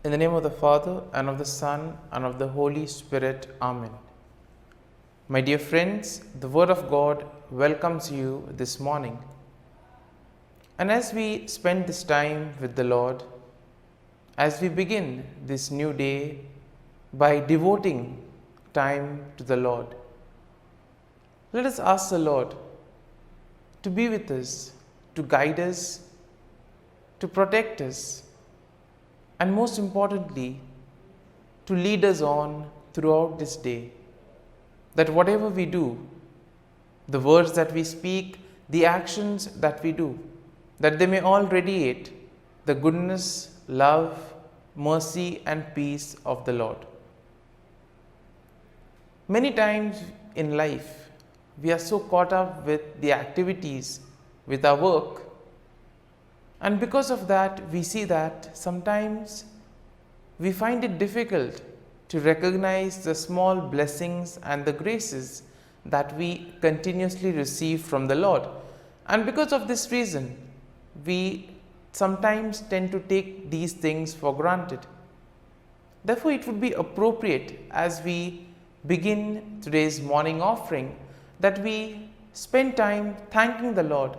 In the name of the Father, and of the Son, and of the Holy Spirit. Amen. My dear friends, the Word of God welcomes you this morning. And as we spend this time with the Lord, as we begin this new day by devoting time to the Lord, let us ask the Lord to be with us, to guide us, to protect us, and most importantly, to lead us on throughout this day. That whatever we do, the words that we speak, the actions that we do, that they may all radiate the goodness, love, mercy, and peace of the Lord. Many times in life, we are so caught up with the activities, with our work, and because of that, we see that sometimes we find it difficult to recognize the small blessings and the graces that we continuously receive from the Lord. And because of this reason, we sometimes tend to take these things for granted. Therefore, it would be appropriate as we begin today's morning offering that we spend time thanking the Lord.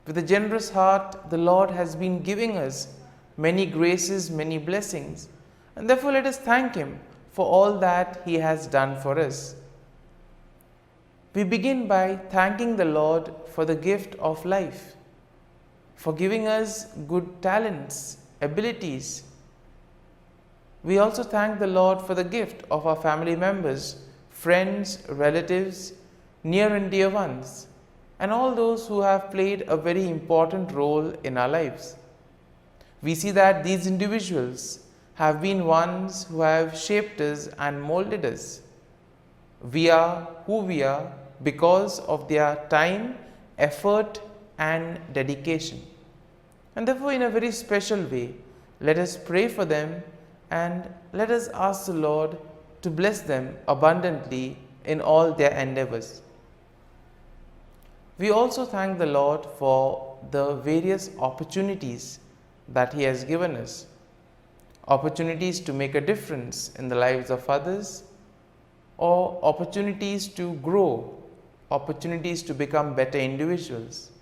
With a generous heart, the Lord has been giving us many graces, many blessings, and therefore let us thank Him for all that He has done for us. We begin by thanking the Lord for the gift of life, for giving us good talents, abilities. We also thank the Lord for the gift of our family members, friends, relatives, near and dear ones, and all those who have played a very important role in our lives. We see that these individuals have been ones who have shaped us and molded us. We are who we are because of their time, effort, and dedication. And therefore, in a very special way, let us pray for them and let us ask the Lord to bless them abundantly in all their endeavors. We also thank the Lord for the various opportunities that He has given us. Opportunities to make a difference in the lives of others, or opportunities to grow, opportunities to become better individuals.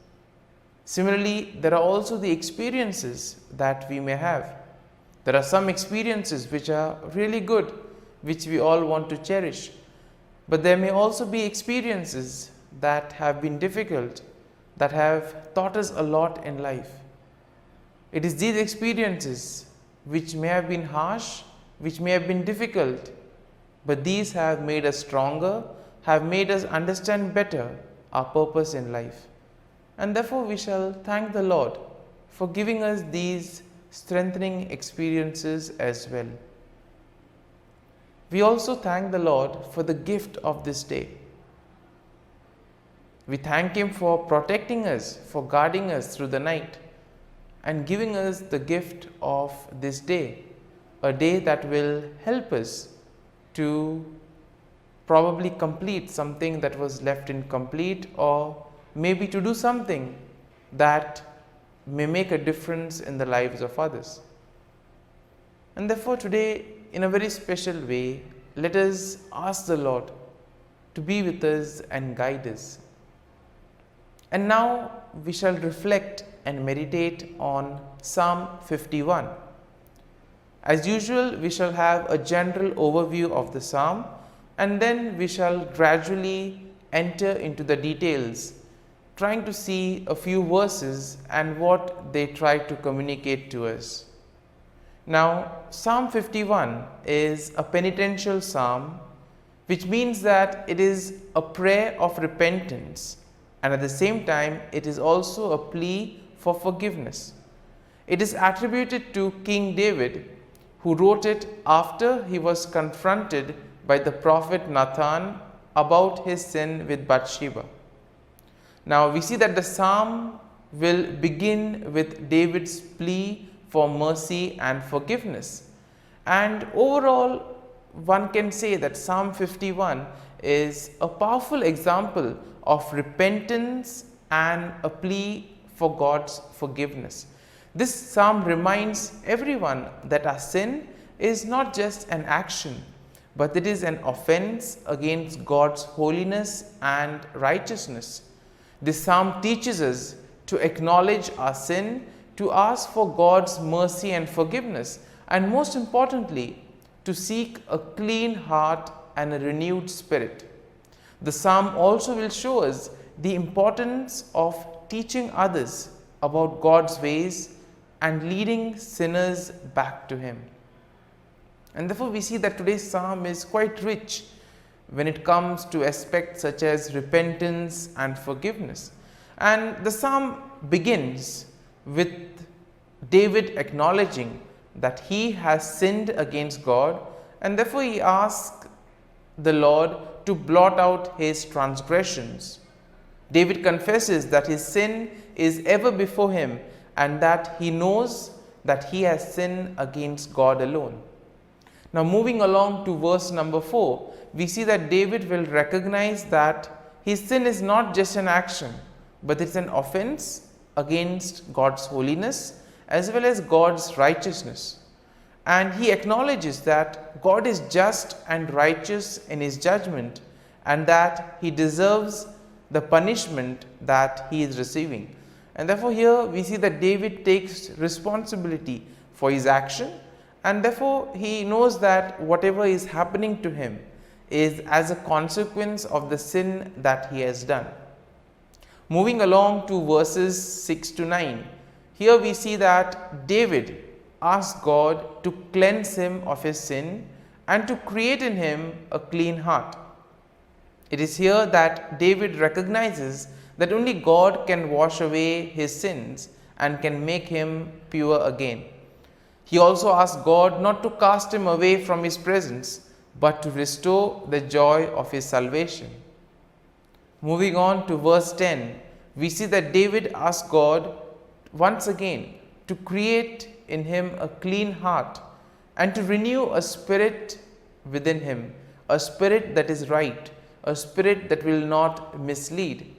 Similarly, there are also the experiences that we may have. There are some experiences which are really good, which we all want to cherish. But there may also be experiences that have been difficult, that have taught us a lot in life. It is these experiences which may have been harsh, which may have been difficult, but these have made us stronger, have made us understand better our purpose in life. And therefore we shall thank the Lord for giving us these strengthening experiences as well. We also thank the Lord for the gift of this day. We thank Him for protecting us, for guarding us through the night, and giving us the gift of this day, a day that will help us to probably complete something that was left incomplete, or maybe to do something that may make a difference in the lives of others. And therefore today, in a very special way, let us ask the Lord to be with us and guide us. And now we shall reflect and meditate on Psalm 51. As usual, we shall have a general overview of the psalm, and then we shall gradually enter into the details, trying to see a few verses and what they try to communicate to us. Now, Psalm 51 is a penitential psalm, which means that it is a prayer of repentance, and at the same time, it is also a plea for forgiveness. It is attributed to King David, who wrote it after he was confronted by the prophet Nathan about his sin with Bathsheba. Now, we see that the psalm will begin with David's plea for mercy and forgiveness. And overall, one can say that Psalm 51 is a powerful example of repentance and a plea for God's forgiveness. This psalm reminds everyone that our sin is not just an action, but it is an offense against God's holiness and righteousness. This psalm teaches us to acknowledge our sin, to ask for God's mercy and forgiveness, and most importantly, to seek a clean heart and a renewed spirit. The psalm also will show us the importance of teaching others about God's ways and leading sinners back to Him. And therefore we see that today's psalm is quite rich when it comes to aspects such as repentance and forgiveness. And the psalm begins with David acknowledging that he has sinned against God, and therefore he asks the Lord to blot out his transgressions. David confesses that his sin is ever before him and that he knows that he has sinned against God alone. Now moving along to verse number 4, we see that David will recognize that his sin is not just an action, but it's an offense against God's holiness as well as God's righteousness. And he acknowledges that God is just and righteous in his judgment and that he deserves the punishment that he is receiving. And therefore here we see that David takes responsibility for his action, and therefore he knows that whatever is happening to him is as a consequence of the sin that he has done. Moving along to verses 6 to 9, here we see that David asks God to cleanse him of his sin and to create in him a clean heart. It is here that David recognizes that only God can wash away his sins and can make him pure again. He also asks God not to cast him away from his presence, but to restore the joy of his salvation. Moving on to verse 10, we see that David asks God once again to create in him a clean heart and to renew a spirit within him, a spirit that is right, a spirit that will not mislead.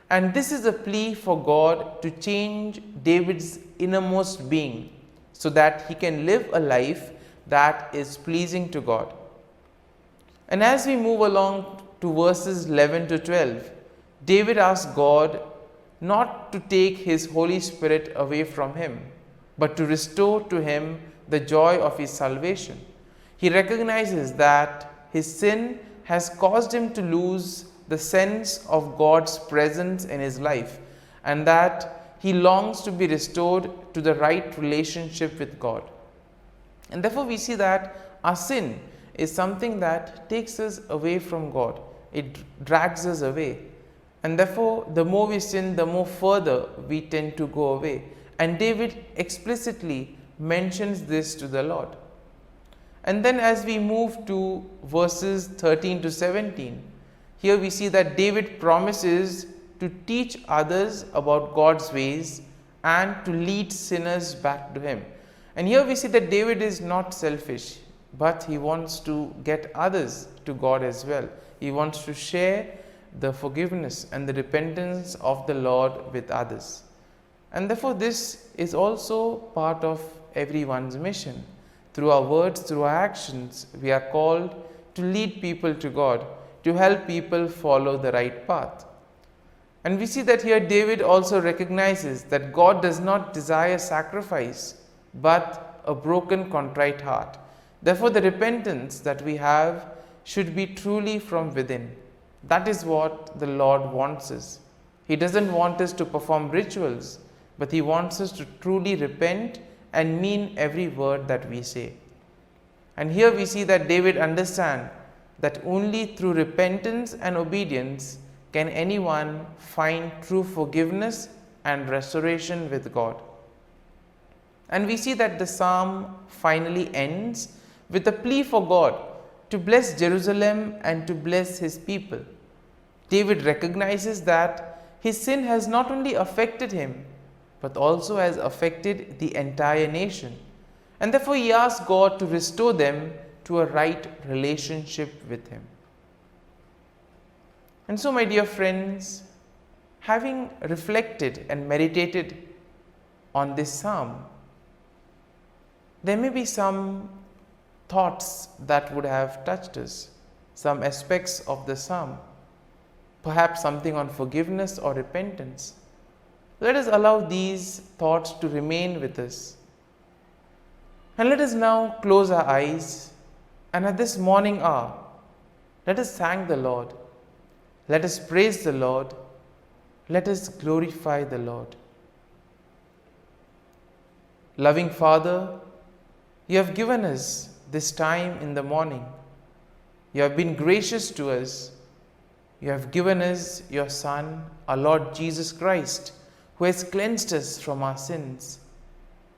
And this is a plea for God to change David's innermost being so that he can live a life that is pleasing to God. And as we move along to verses 11 to 12, David asks God not to take his Holy Spirit away from him, but to restore to him the joy of his salvation. He recognizes that his sin has caused him to lose the sense of God's presence in his life, and that he longs to be restored to the right relationship with God. And therefore we see that our sin is something that takes us away from God. It drags us away. And therefore the more we sin, the more further we tend to go away. And David explicitly mentions this to the Lord. And then as we move to verses 13 to 17, here we see that David promises to teach others about God's ways and to lead sinners back to him. And here we see that David is not selfish, but he wants to get others to God as well. He wants to share the forgiveness and the repentance of the Lord with others. And therefore this is also part of everyone's mission. Through our words, through our actions, we are called to lead people to God, to help people follow the right path. And we see that here David also recognizes that God does not desire sacrifice, but a broken, contrite heart. Therefore, the repentance that we have should be truly from within. That is what the Lord wants us. He doesn't want us to perform rituals, but He wants us to truly repent and mean every word that we say. And here we see that David understands that only through repentance and obedience can anyone find true forgiveness and restoration with God. And we see that the psalm finally ends with a plea for God to bless Jerusalem and to bless His people. David recognizes that his sin has not only affected him, but also has affected the entire nation. And therefore he asks God to restore them to a right relationship with Him. And so, my dear friends, having reflected and meditated on this psalm. There may be some thoughts that would have touched us, some aspects of the psalm, perhaps something on forgiveness or repentance. Let us allow these thoughts to remain with us. And let us now close our eyes, and at this morning hour, let us thank the Lord. Let us praise the Lord. Let us glorify the Lord. Loving Father, you have given us this time in the morning. You have been gracious to us. You have given us your Son, our Lord Jesus Christ, who has cleansed us from our sins.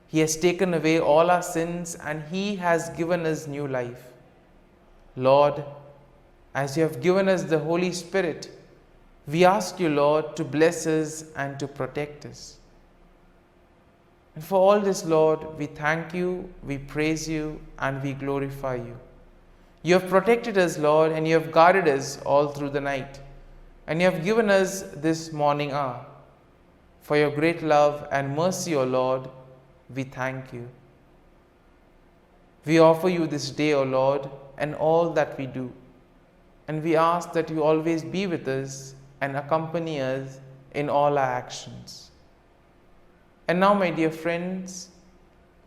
He has taken away all our sins and He has given us new life. Lord, as you have given us the Holy Spirit, we ask you, Lord, to bless us and to protect us. And for all this, Lord, we thank you, we praise you, and we glorify you. You have protected us, Lord, and you have guarded us all through the night. And you have given us this morning hour. For your great love and mercy, O Lord, we thank you. We offer you this day, O Lord, and all that we do. And we ask that you always be with us and accompany us in all our actions. And now, my dear friends,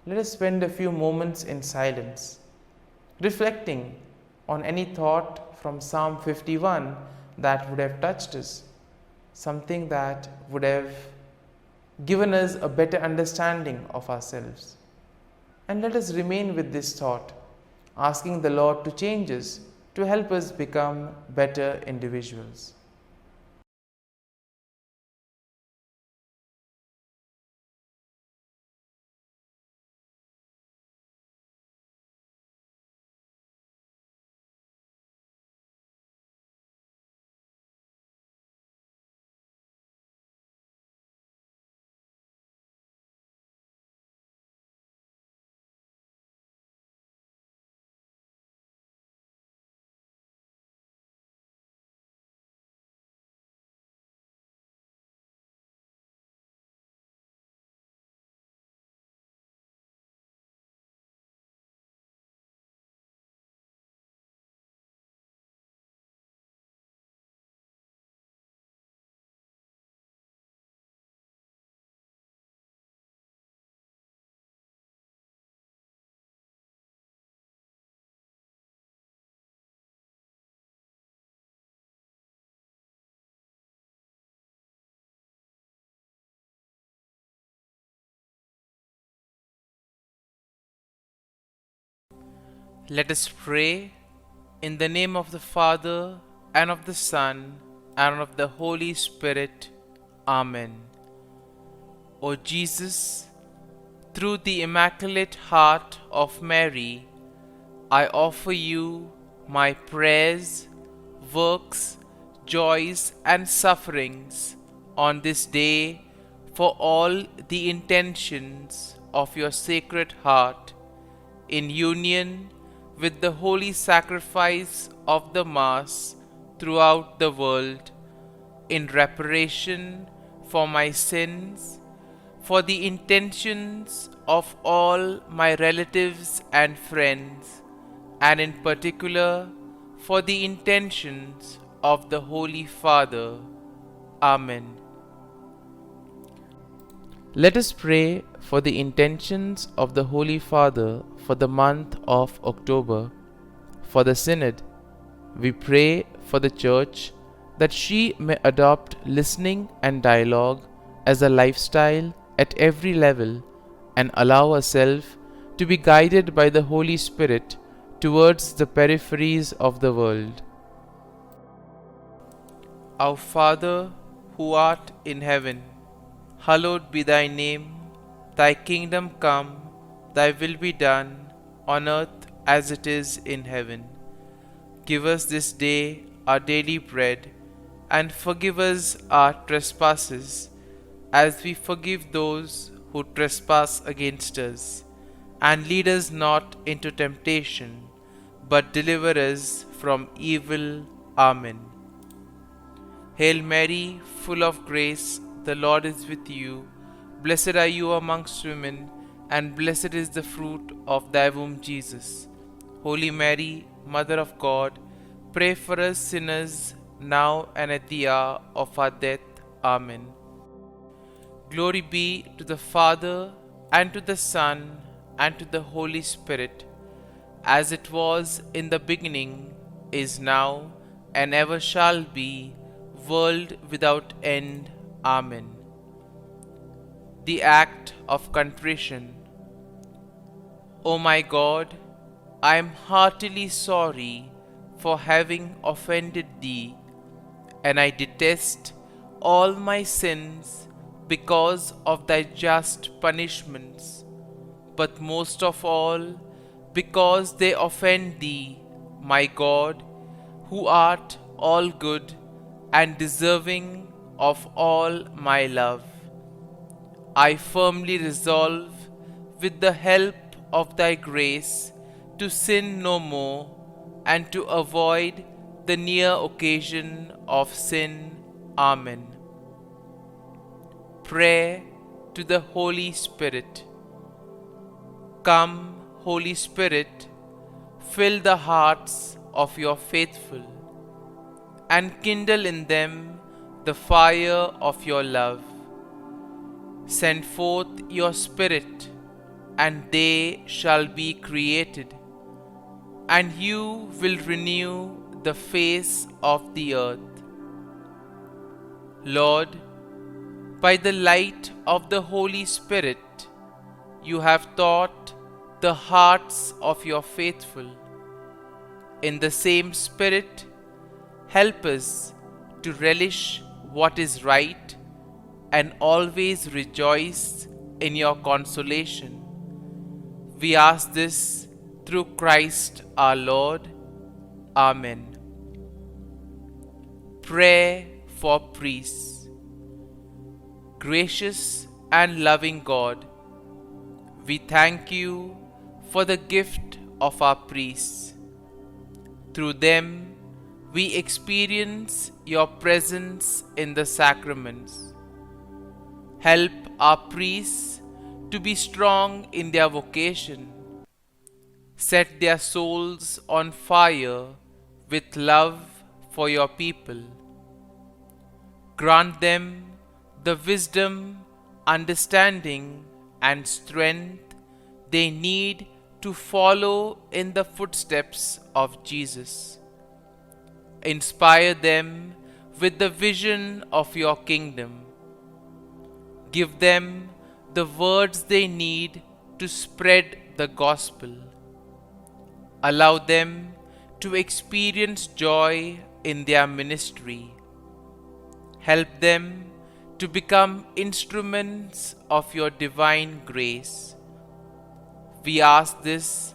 let us spend a few moments in silence, reflecting on any thought from Psalm 51 that would have touched us, something that would have given us a better understanding of ourselves. And let us remain with this thought, asking the Lord to change us, to help us become better individuals. Let us pray in the name of the Father, and of the Son, and of the Holy Spirit. Amen. O Jesus, through the Immaculate Heart of Mary, I offer you my prayers, works, joys, and sufferings on this day for all the intentions of your Sacred Heart, in union with the holy sacrifice of the Mass throughout the world, in reparation for my sins, for the intentions of all my relatives and friends, and in particular for the intentions of the Holy Father. Amen. Let us pray for the intentions of the Holy Father for the month of October. For the Synod, we pray for the Church that she may adopt listening and dialogue as a lifestyle at every level and allow herself to be guided by the Holy Spirit towards the peripheries of the world. Our Father, who art in heaven, hallowed be thy name. Thy kingdom come, thy will be done, on earth as it is in heaven. Give us this day our daily bread, and forgive us our trespasses, as we forgive those who trespass against us. And lead us not into temptation, but deliver us from evil. Amen. Hail Mary, full of grace, the Lord is with you. Blessed are you amongst women, and blessed is the fruit of thy womb, Jesus. Holy Mary, Mother of God, pray for us sinners, now and at the hour of our death. Amen. Glory be to the Father, and to the Son, and to the Holy Spirit, as it was in the beginning, is now, and ever shall be, world without end. Amen. The act of contrition. O my God, I am heartily sorry for having offended thee, and I detest all my sins because of thy just punishments, but most of all because they offend thee, my God, who art all good and deserving of all my love. I firmly resolve, with the help of thy grace, to sin no more, and to avoid the near occasion of sin. Amen. Prayer to the Holy Spirit. Come, Holy Spirit, fill the hearts of your faithful, and kindle in them the fire of your love. Send forth your Spirit, and they shall be created, and you will renew the face of the earth. Lord, by the light of the Holy Spirit, you have taught the hearts of your faithful. In the same Spirit, help us to relish what is right and always rejoice in your consolation. We ask this through Christ our Lord. Amen. Prayer for priests. Gracious and loving God, we thank you for the gift of our priests. Through them, we experience your presence in the sacraments. Help our priests to be strong in their vocation. Set their souls on fire with love for your people. Grant them the wisdom, understanding, and strength they need to follow in the footsteps of Jesus. Inspire them with the vision of your kingdom. Give them the words they need to spread the gospel. Allow them to experience joy in their ministry. Help them to become instruments of your divine grace. We ask this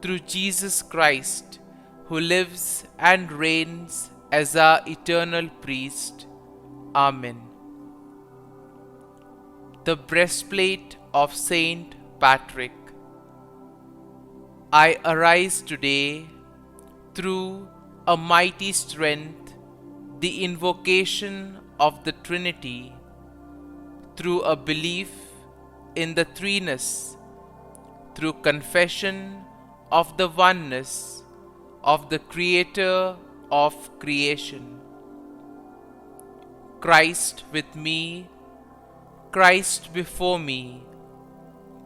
through Jesus Christ, who lives and reigns as our eternal priest. Amen. The breastplate of Saint Patrick. I arise today through a mighty strength, the invocation of the Trinity, through a belief in the threeness, through confession of the oneness of the Creator of creation. Christ with me, Christ before me,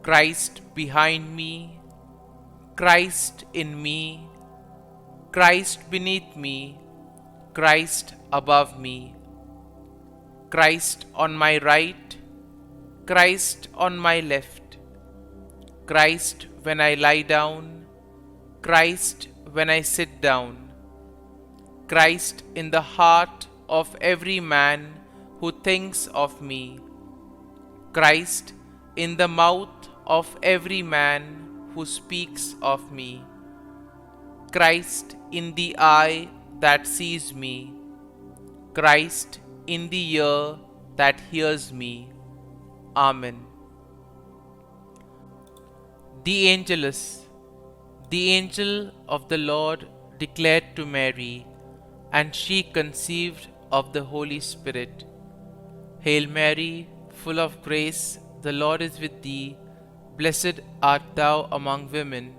Christ behind me, Christ in me, Christ beneath me, Christ above me, Christ on my right, Christ on my left, Christ when I lie down, Christ when I sit down, Christ in the heart of every man who thinks of me, Christ in the mouth of every man who speaks of me, Christ in the eye that sees me, Christ in the ear that hears me. Amen. The Angelus. The angel of the Lord declared to Mary, and she conceived of the Holy Spirit. Hail Mary, full of grace, the Lord is with thee. Blessed art thou among women,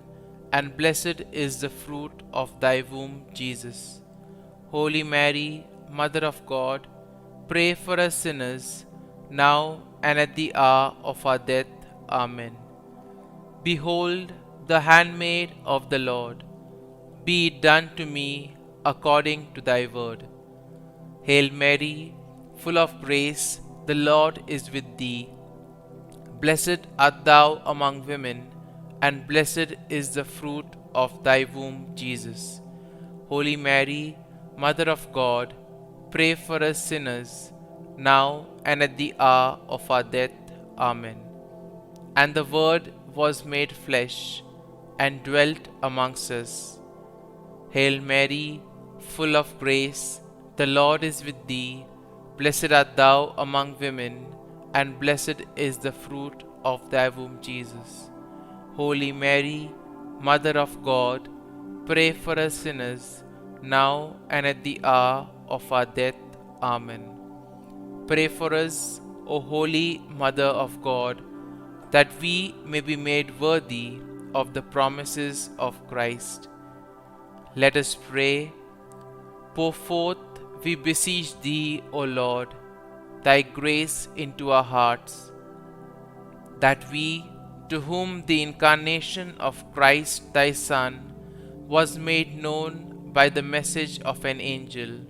and blessed is the fruit of thy womb, Jesus. Holy Mary, Mother of God, pray for us sinners, now and at the hour of our death. Amen. Behold, the handmaid of the Lord. Be it done to me according to thy word. Hail Mary, full of grace, the Lord is with thee. Blessed art thou among women, and blessed is the fruit of thy womb, Jesus. Holy Mary, Mother of God, pray for us sinners, now and at the hour of our death. Amen. And the Word was made flesh, and dwelt amongst us. Hail Mary, full of grace, the Lord is with thee. Blessed art thou among women, and blessed is the fruit of thy womb, Jesus. Holy Mary, Mother of God, pray for us sinners, now and at the hour of our death. Amen. Pray for us, O Holy Mother of God, that we may be made worthy of the promises of Christ. Let us pray. Pour forth, we beseech thee, O Lord, thy grace into our hearts, that we, to whom the incarnation of Christ thy Son was made known by the message of an angel,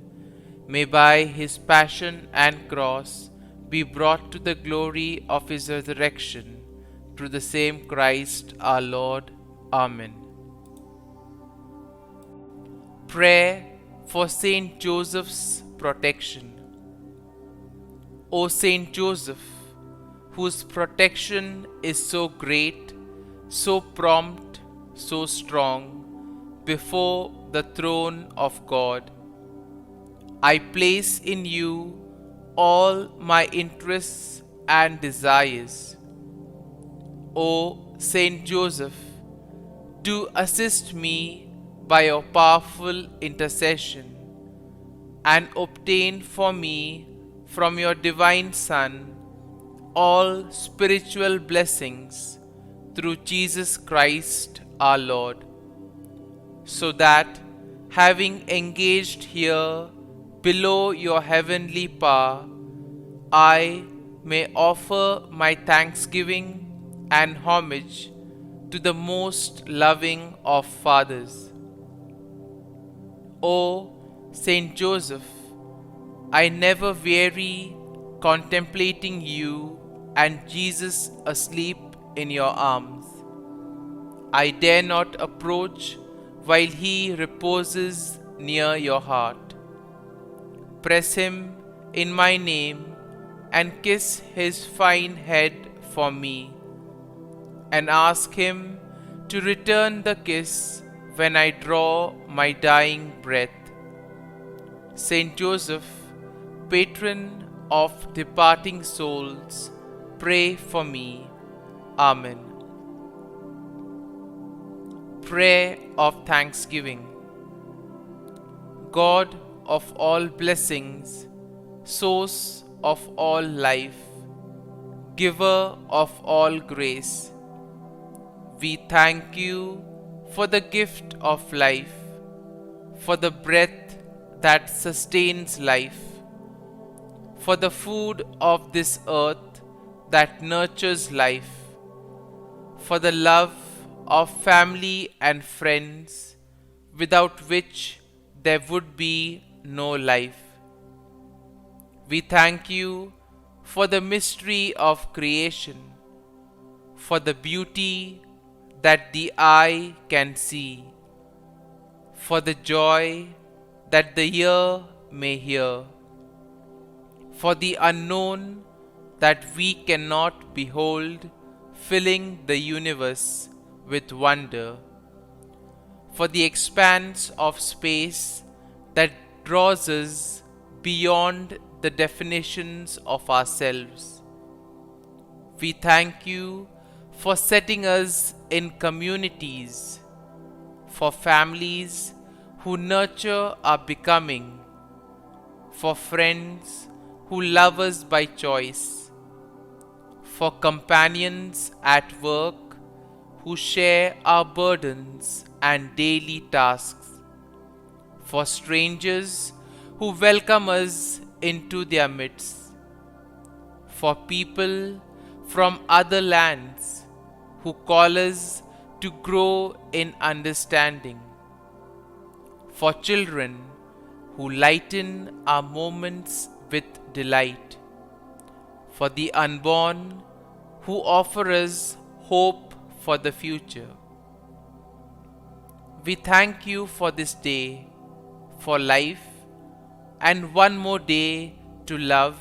may by his passion and cross be brought to the glory of his resurrection, through the same Christ our Lord. Amen. Prayer for Saint Joseph's protection. O Saint Joseph, whose protection is so great, so prompt, so strong, before the throne of God, I place in you all my interests and desires. O Saint Joseph, do assist me by your powerful intercession, and obtain for me from your divine Son all spiritual blessings through Jesus Christ our Lord, so that, having engaged here below your heavenly power, I may offer my thanksgiving and homage to the most loving of fathers. O Saint Joseph, I never weary contemplating you and Jesus asleep in your arms. I dare not approach while he reposes near your heart. Press him in my name and kiss his fine head for me, and ask him to return the kiss when I draw my dying breath. Saint Joseph, patron of departing souls, pray for me. Amen. Prayer of Thanksgiving. God of all blessings, source of all life, giver of all grace, we thank you for the gift of life, for the breath that sustains life, for the food of this earth that nurtures life, for the love of family and friends, without which there would be no life. We thank you for the mystery of creation, for the beauty that the eye can see, for the joy that the ear may hear, for the unknown that we cannot behold, filling the universe with wonder, for the expanse of space that draws us beyond the definitions of ourselves. We thank you for setting us in communities, for families who nurture our becoming, for friends who love us by choice, for companions at work who share our burdens and daily tasks, for strangers who welcome us into their midst, for people from other lands who call us to grow in understanding, for children who lighten our moments with delight, for the unborn who offer us hope for the future. We thank you for this day, for life, and one more day to love,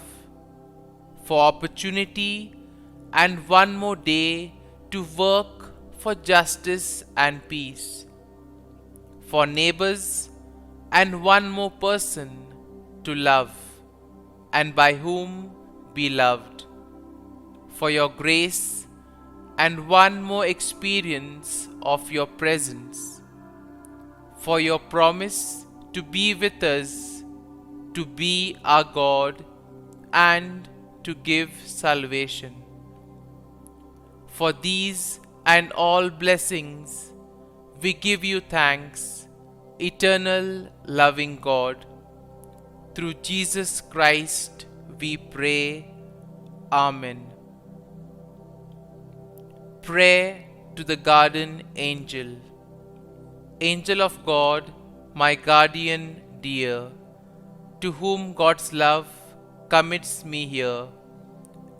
for opportunity, and one more day to work for justice and peace, for neighbors, and one more person to love, and by whom be loved, for your grace, and one more experience of your presence, for your promise to be with us, to be our God, and to give salvation. For these and all blessings, we give you thanks, eternal loving God. Through Jesus Christ we pray. Amen. Prayer to the Guardian Angel. Angel of God, my guardian dear, to whom God's love commits me here,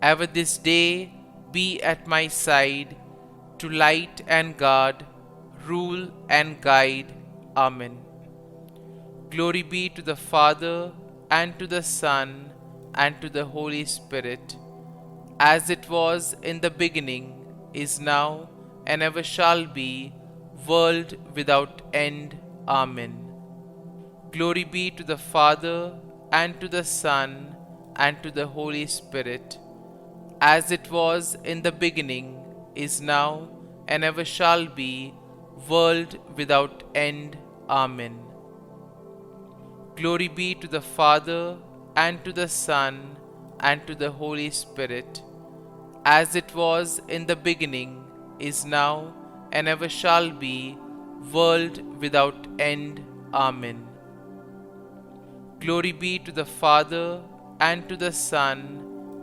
ever this day be at my side, to light and guard, rule and guide. Amen. Glory be to the Father, and to the Son, and to the Holy Spirit, as it was in the beginning, is now, and ever shall be, world without end. Amen. Glory be to the Father, and to the Son, and to the Holy Spirit, as it was in the beginning, is now, and ever shall be, world without end. Amen. Glory be to the Father, and to the Son, and to the Holy Spirit, as it was in the beginning, is now, and ever shall be, world without end. Amen. Glory be to the Father, and to the Son,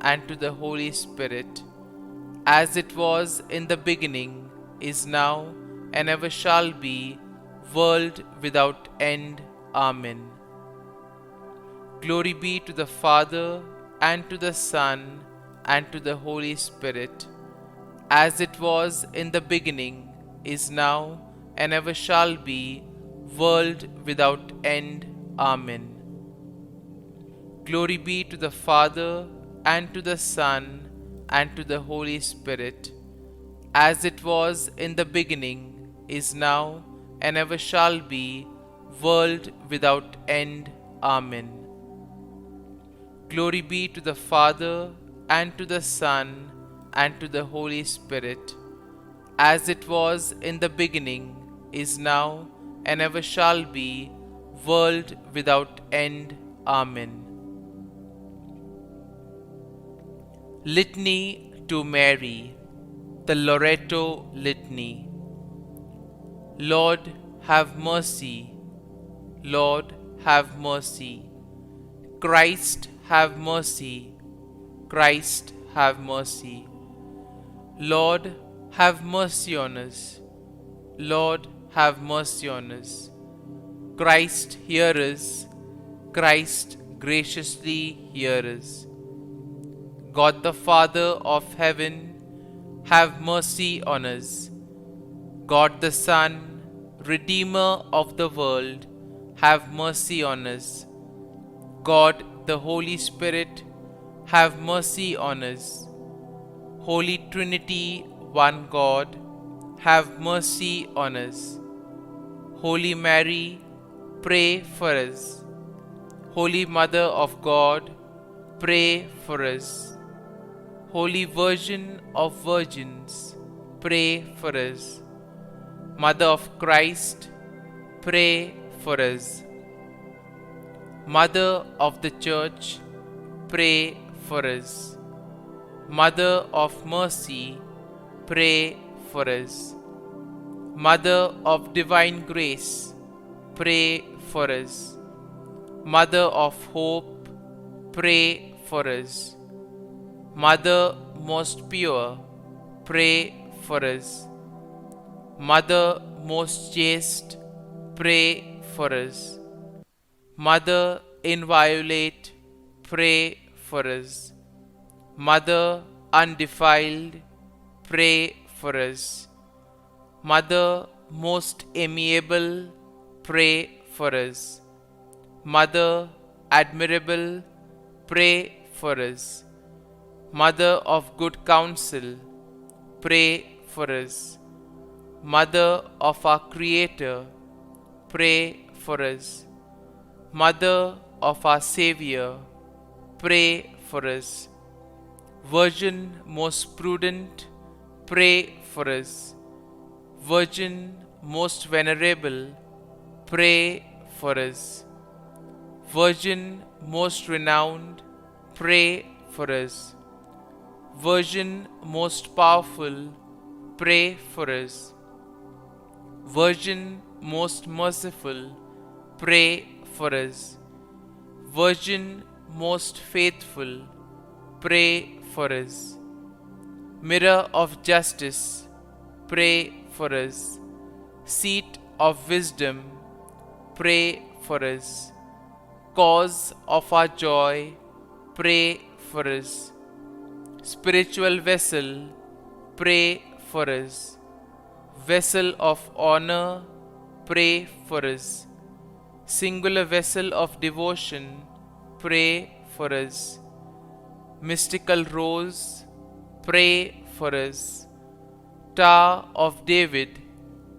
and to the Holy Spirit, as it was in the beginning, is now, and ever shall be, world without end. Amen. Glory be to the Father, and to the Son, and to the Holy Spirit, as it was in the beginning, is now, and ever shall be, world without end. Amen. Glory be to the Father, and to the Son, and to the Holy Spirit, as it was in the beginning, is now, and ever shall be, world without end. Amen. Glory be to the Father, and to the Son, and to the Holy Spirit, as it was in the beginning, is now, and ever shall be, world without end. Amen. Litany to Mary, the Loreto Litany. Lord, have mercy. Lord, have mercy. Christ, have mercy. Christ, have mercy. Lord, have mercy on us. Lord, have mercy on us. Christ, hear us. Christ, graciously hear us. God the Father of heaven, have mercy on us. God the Son, Redeemer of the world, have mercy on us. God the Holy Spirit, have mercy on us. Holy Trinity, one God, have mercy on us. Holy Mary, pray for us. Holy Mother of God, pray for us. Holy Virgin of Virgins, pray for us. Mother of Christ, pray for us. Mother of the Church, pray for us. Mother of mercy, pray for us. Mother of divine grace, pray for us. Mother of hope, pray for us. Mother most pure, pray for us. Mother most chaste, pray for us. Mother inviolate, pray for us. Mother undefiled, pray for us. Mother most amiable, pray for us. Mother admirable, pray for us. Mother of good counsel, pray for us. Mother of our Creator, pray for us. Mother of our Xavier, pray for us. Virgin most prudent, pray for us. Virgin most venerable, pray for us. Virgin most renowned, pray for us. Virgin most powerful, pray for us. Virgin most merciful, pray for us. Virgin most faithful, pray for us. Mirror of justice, pray for us. Seat of wisdom, pray for us. Cause of our joy, pray for us. Spiritual vessel, pray for us. Vessel of honor, pray for us. Singular vessel of devotion, pray for us. Mystical rose, pray for us. Tower of David,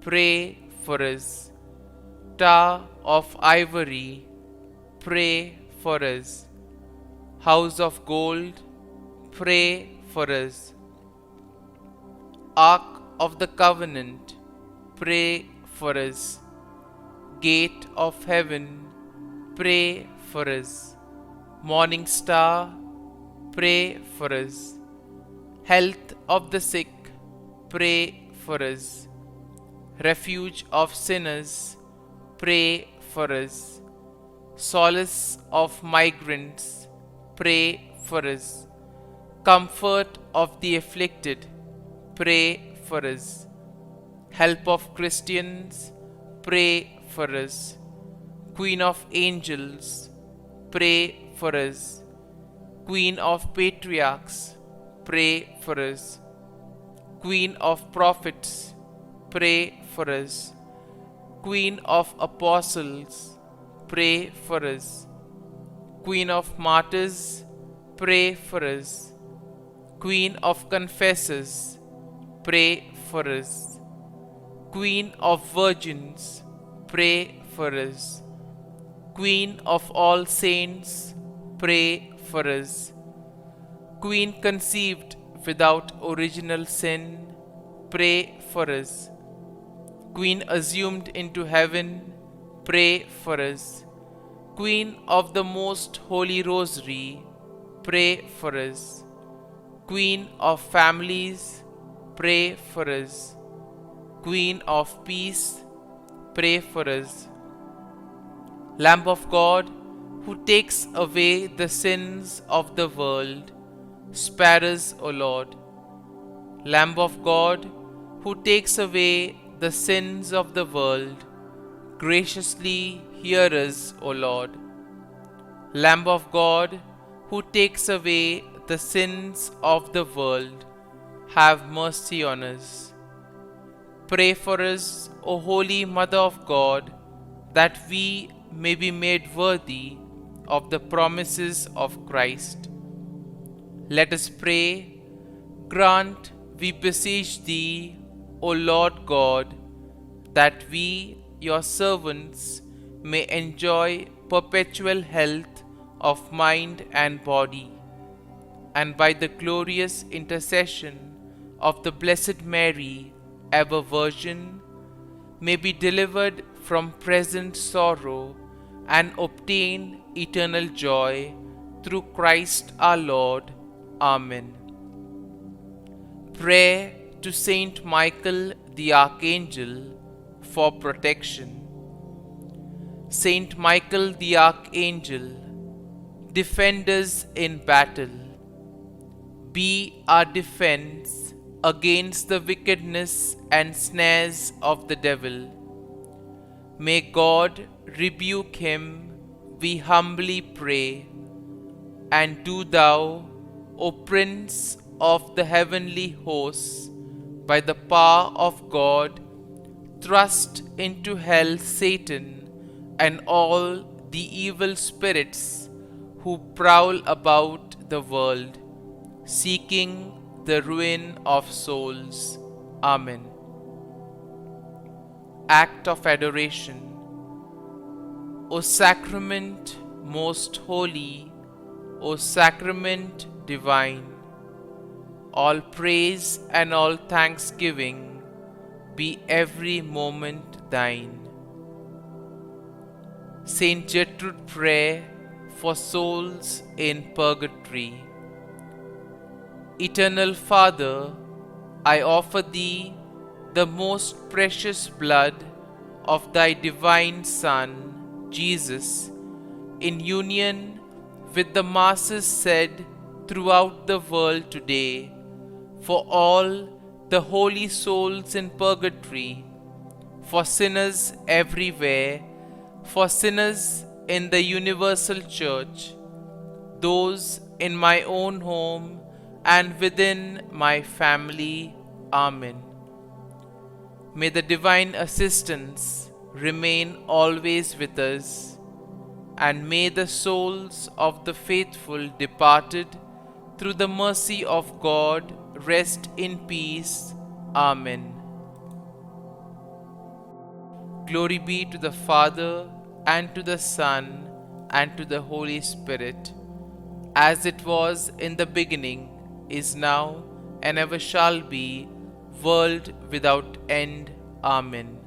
pray for us. Tower of ivory, pray for us. House of gold, pray for us. Ark of the covenant, pray for us. Gate of heaven, pray for us. Morning star, pray for us. Health of the sick, pray for us. Refuge of sinners, pray for us. Solace of migrants, pray for us. Comfort of the afflicted, pray for us. Help of Christians, pray for us. Queen of angels, pray for us. Queen of patriarchs, pray for us. Queen of prophets, pray for us. Queen of apostles, pray for us. Queen of martyrs, pray for us. Queen of confessors, pray for us. Queen of virgins, pray for us. Queen of all saints, pray for us. Queen conceived without original sin, pray for us. Queen assumed into heaven, pray for us. Queen of the most holy rosary, pray for us. Queen of families, pray for us. Queen of peace, pray for us. Lamb of God, who takes away the sins of the world, spare us, O Lord. Lamb of God, who takes away the sins of the world, graciously hear us, O Lord. Lamb of God, who takes away the sins of the world, have mercy on us. Pray for us, O Holy Mother of God, that we may be made worthy of the promises of Christ. Let us pray. Grant, we beseech Thee, O Lord God, that we, Your servants, may enjoy perpetual health of mind and body, and by the glorious intercession of the Blessed Mary, ever Virgin, may be delivered from present sorrow and obtain eternal joy through Christ our Lord. Amen. Prayer to Saint Michael the Archangel for protection. Saint Michael the Archangel, defend us in battle. Be our defense against the wickedness and snares of the devil. May God rebuke him, we humbly pray. And do thou, O Prince of the heavenly hosts, by the power of God, thrust into hell Satan and all the evil spirits who prowl about the world, seeking the ruin of souls. Amen. Act of Adoration. O Sacrament most holy, O Sacrament divine, all praise and all thanksgiving be every moment thine. Saint Gertrude Prayer for souls in purgatory. Eternal Father, I offer Thee the most precious blood of Thy divine Son, Jesus, in union with the masses said throughout the world today, for all the holy souls in purgatory, for sinners everywhere, for sinners in the universal church, those in my own home and within my family. Amen. May the divine assistance remain always with us, and may the souls of the faithful departed through the mercy of God rest in peace. Amen. Glory be to the Father, and to the Son, and to the Holy Spirit, as it was in the beginning, is now, and ever shall be, world without end. Amen.